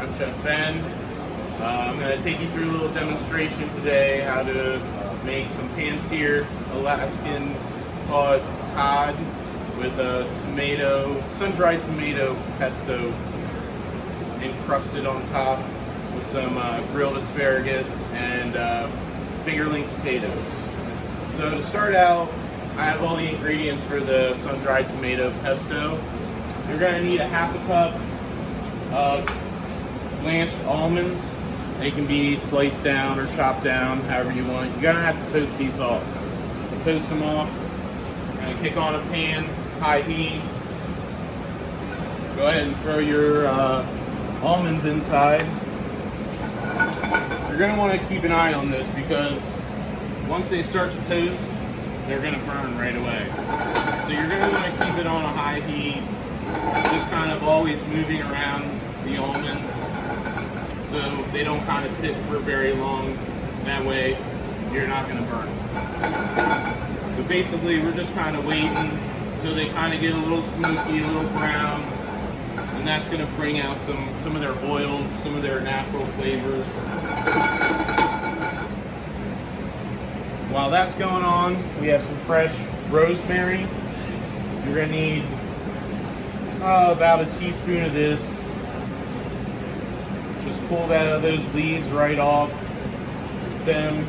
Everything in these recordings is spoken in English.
I'm Chef Ben. I'm going to take you through a little demonstration today how to make some pan-seared Alaskan cod with a sun-dried tomato pesto encrusted on top with some grilled asparagus and fingerling potatoes. So to start out, I have all the ingredients for the sun-dried tomato pesto. You're going to need a half a cup of blanched almonds. They can be sliced down or chopped down, however you want. You're going to have to toast these off. Toast them off. You're going to kick on a pan, high heat. Go ahead and throw your almonds inside. You're going to want to keep an eye on this because once they start to toast, they're going to burn right away. So you're going to want to keep it on a high heat, just kind of always moving around the almonds so they don't kind of sit for very long. That way you're not going to burn them. So basically we're just kind of waiting until they kind of get a little smoky, a little brown, and that's going to bring out some of their oils, some of their natural flavors. While that's going on, we have some fresh rosemary. You're going to need about a teaspoon of this. Just pull those leaves right off the stem.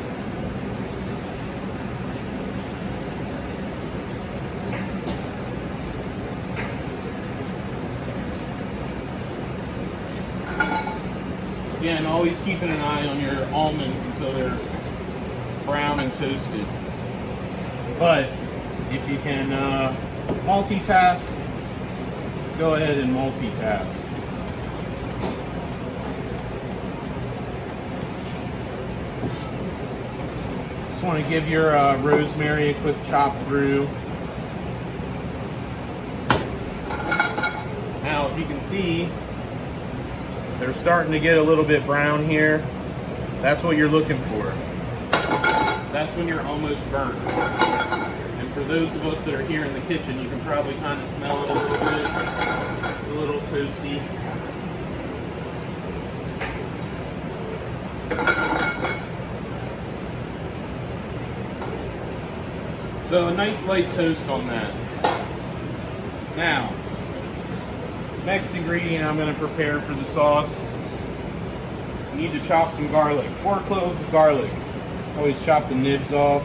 Again, always keeping an eye on your almonds until they're brown and toasted. But if you can multitask, go ahead and multitask. Just want to give your rosemary a quick chop through. Now, if you can see, they're starting to get a little bit brown here. That's what you're looking for. That's when you're almost burnt. And for those of us that are here in the kitchen, you can probably kind of smell it a little bit. It's a little toasty. So a nice light toast on that. Now, next ingredient I'm going to prepare for the sauce. You need to chop some garlic. 4 cloves of garlic. Always chop the nibs off.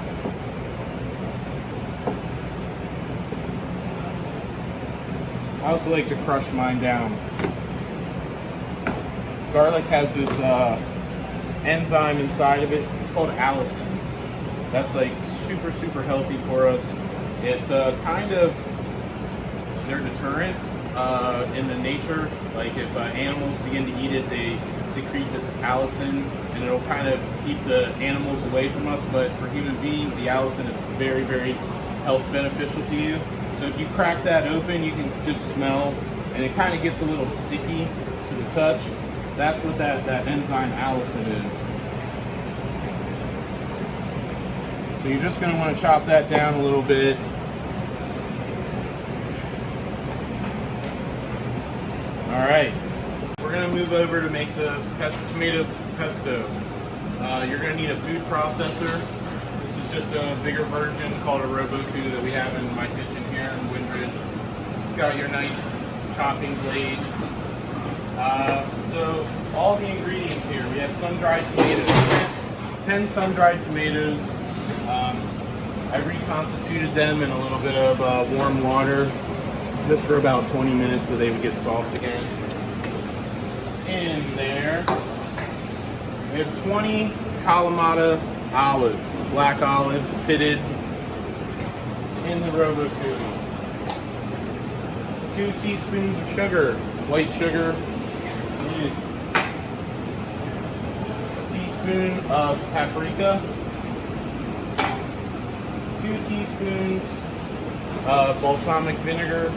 I also like to crush mine down. Garlic has this enzyme inside of it. It's called allicin. That's like super healthy for us. It's kind of their deterrent in the nature. Like if animals begin to eat it, they secrete this allicin, and it'll kind of keep the animals away from us. But for human beings, the allicin is very health beneficial to you. So if you crack that open, you can just smell, and it kind of gets a little sticky to the touch. That's what that enzyme allicin is. So you're just going to want to chop that down a little bit. All right. We're going to move over to make the tomato pesto. You're going to need a food processor. This is just a bigger version called a Roboku that we have in my kitchen here in Wyndridge. It's got your nice chopping blade. So all the ingredients here, we have sun-dried tomatoes. 10 sun-dried tomatoes. I reconstituted them in a little bit of warm water just for about 20 minutes so they would get soft again. In there, we have 20 Kalamata olives, black olives, pitted in the Roboku. 2 teaspoons of sugar, white sugar. A teaspoon of paprika. 2 teaspoons of balsamic vinegar.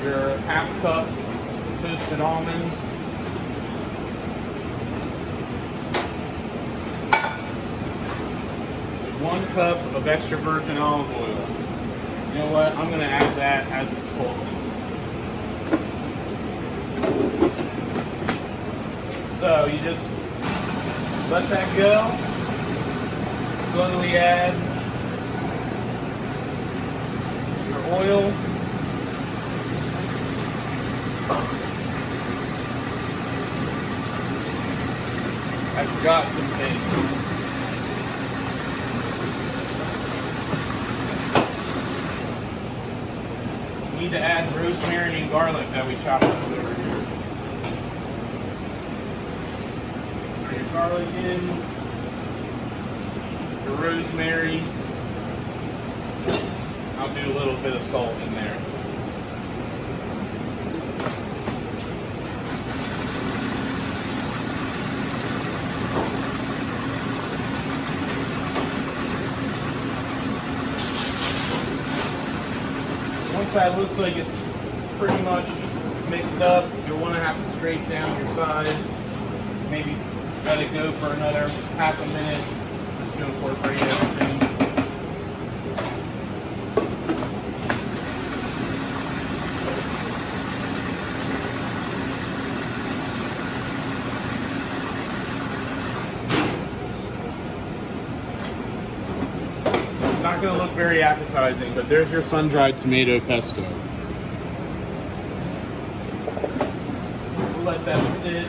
Your half cup toasted almonds. 1 cup of extra virgin olive oil. You know what? I'm going to add that as it's pulsing. So you just let that go. Slowly add your oil. I forgot some things. We need to add rosemary and garlic that we chopped up over here. Throw your garlic in, your rosemary. I'll do a little bit of salt in there. Once that looks like it's pretty much mixed up, you'll want to have to scrape down your sides. Maybe let it go for another half a minute just to incorporate everything. Not going to look very appetizing, but there's your sun-dried tomato pesto. We'll let that sit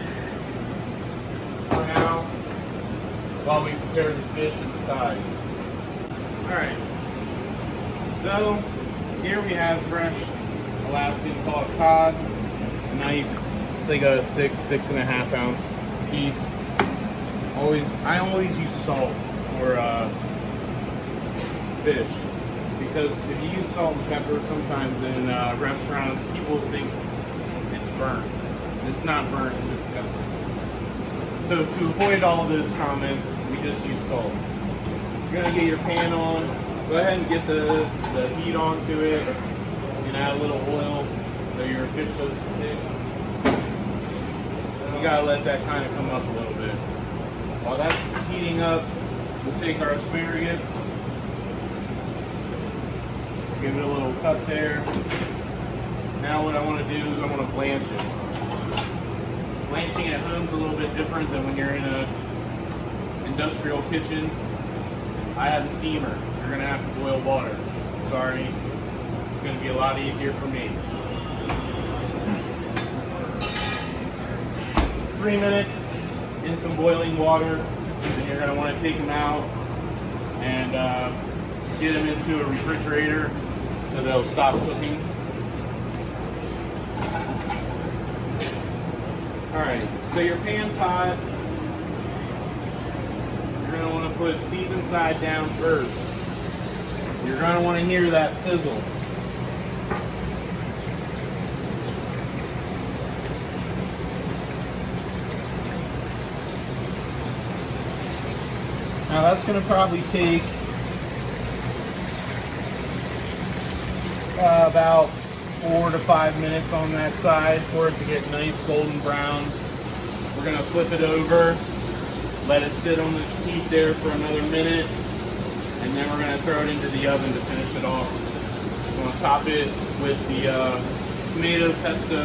for now while we prepare the fish and the sides. Alright, so here we have fresh Alaskan caught cod. Nice, it's like a 6.5 ounce piece. I always use salt for fish, because if you use salt and pepper sometimes in restaurants, people think it's burnt. It's not burnt, it's just pepper. So to avoid all of those comments, we just use salt. You're going to get your pan on, go ahead and get the heat onto it, and add a little oil so your fish doesn't stick. You got to let that kind of come up a little bit. While that's heating up, we'll take our asparagus. Give it a little cut there. Now what I want to do is I want to blanch it. Blanching at home is a little bit different than when you're in an industrial kitchen. I have a steamer. You're going to have to boil water. Sorry. This is going to be a lot easier for me. 3 minutes in some boiling water. Then you're going to want to take them out and get them into a refrigerator so they'll stop cooking. Alright, so your pan's hot. You're going to want to put seasoned side down first. You're going to want to hear that sizzle. Now that's going to probably take about 4 to 5 minutes on that side for it to get nice golden brown. We're going to flip it over, let it sit on the heat there for another minute, and then we're going to throw it into the oven to finish it off. We're going to top it with the tomato pesto.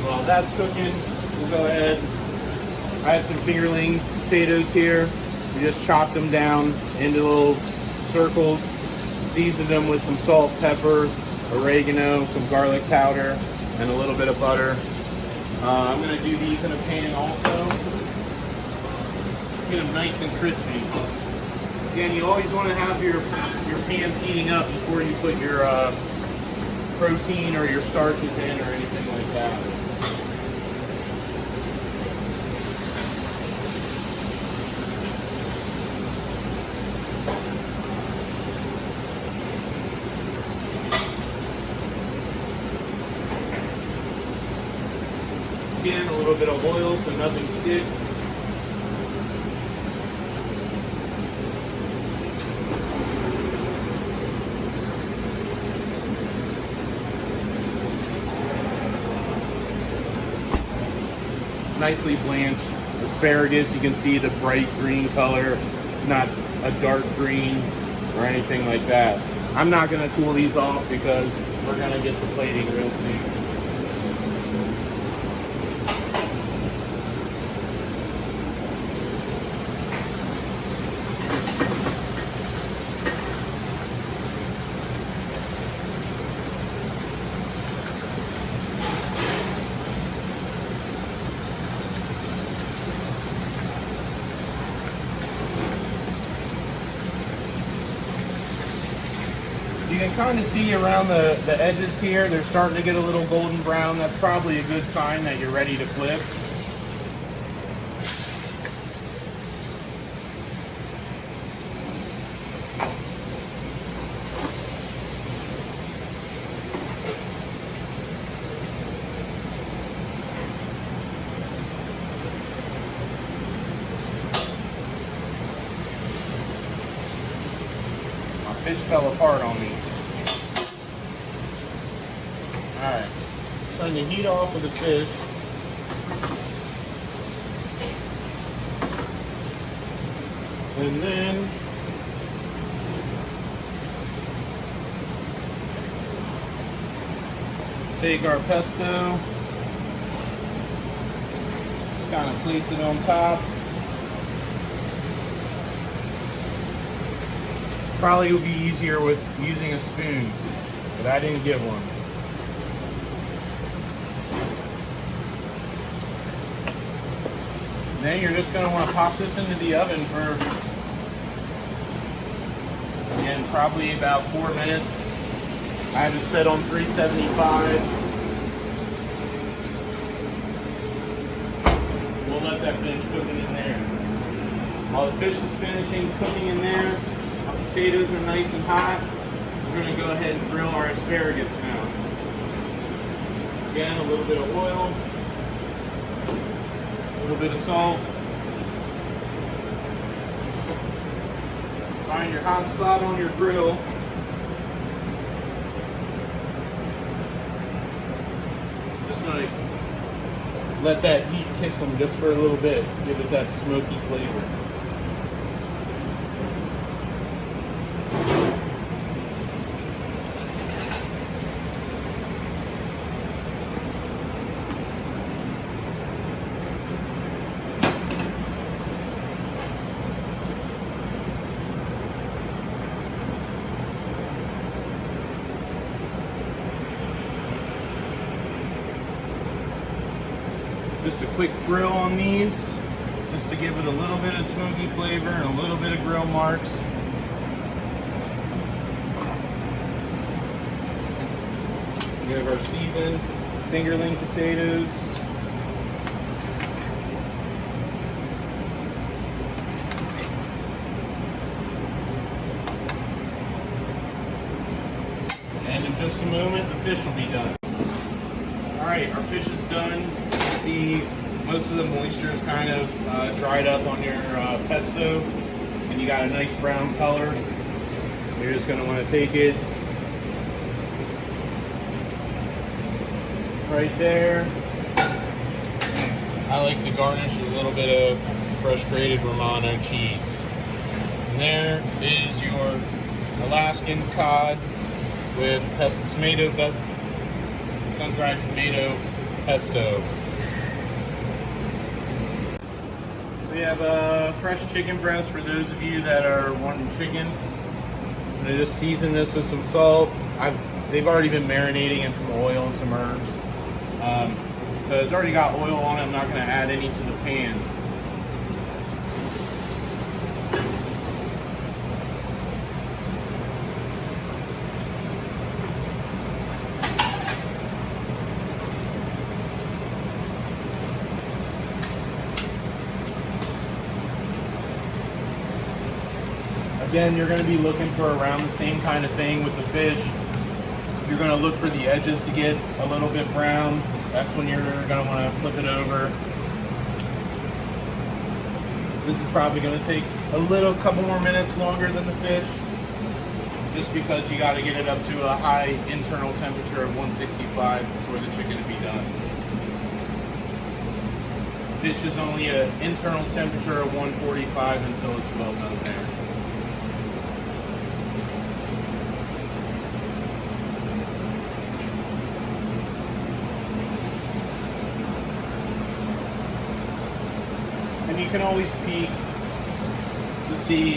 While that's cooking, we'll go ahead. I have some fingerling potatoes here. We just chopped them down into little circles, seasoned them with some salt, pepper, oregano, some garlic powder, and a little bit of butter. I'm going to do these in a pan also. Get them nice and crispy. Again, you always want to have your pans heating up before you put your protein or your starches in or anything like that. Again, a little bit of oil so nothing sticks. Nicely blanched asparagus. You can see the bright green color. It's not a dark green or anything like that. I'm not going to cool these off because we're gonna get to plating real soon. You can kind of see around the edges here, they're starting to get a little golden brown. That's probably a good sign that you're ready to flip. Fish fell apart on me. Alright, turn the heat off of the fish. And then take our pesto, kind of place it on top. Probably would be easier with using a spoon, but I didn't get one. Then you're just going to want to pop this into the oven for, again, probably about 4 minutes. I have it set on 375. We'll let that finish cooking in there. While the fish is finishing cooking in there, our potatoes are nice and hot. We're going to go ahead and grill our asparagus now. Again, a little bit of oil, a little bit of salt. Find your hot spot on your grill. Just going to let that heat kiss them just for a little bit. Give it that smoky flavor. Just a quick grill on these, just to give it a little bit of smoky flavor and a little bit of grill marks. We have our seasoned fingerling potatoes. And in just a moment, the fish will be done. All right, our fish is done. See, most of the moisture is kind of dried up on your pesto, and you got a nice brown color. You're just going to want to take it right there. I like to garnish with a little bit of fresh grated Romano cheese. And there is your Alaskan cod with sun-dried tomato pesto. We have a fresh chicken breast for those of you that are wanting chicken. I'm going to just season this with some salt. They've already been marinating in some oil and some herbs. So it's already got oil on it. I'm not going to add any to the pan. Again, you're going to be looking for around the same kind of thing with the fish. You're going to look for the edges to get a little bit brown. That's when you're going to want to flip it over. This is probably going to take a couple more minutes longer than the fish, just because you got to get it up to a high internal temperature of 165 for the chicken to be done. Fish is only an internal temperature of 145 until it's well done there. you can always peek to see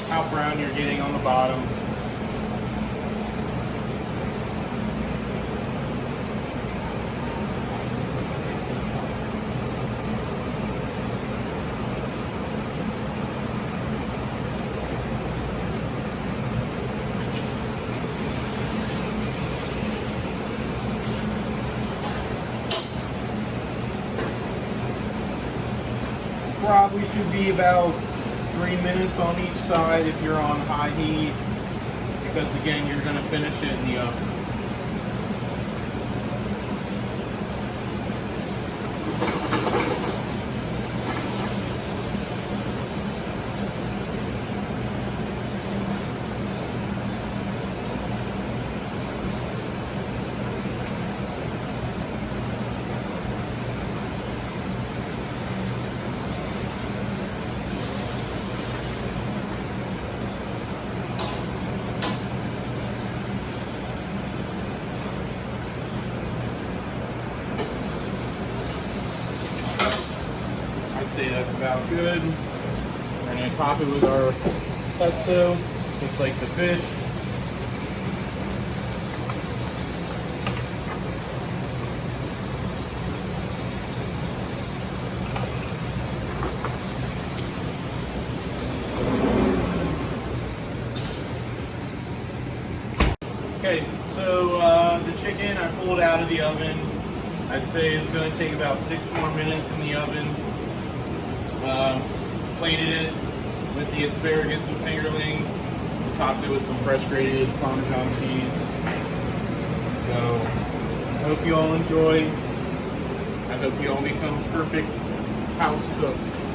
how brown you're getting on the bottom. Probably should be about 3 minutes on each side if you're on high heat, because again, you're going to finish it in the oven. I'd say that's about good. We're going to top it with our pesto, just like the fish. Okay, so the chicken I pulled out of the oven. I'd say it's going to take about 6 more minutes in the oven. Plated it with the asparagus and fingerlings. Topped it with some fresh grated Parmesan cheese. So I hope you all enjoy. I hope you all become perfect house cooks.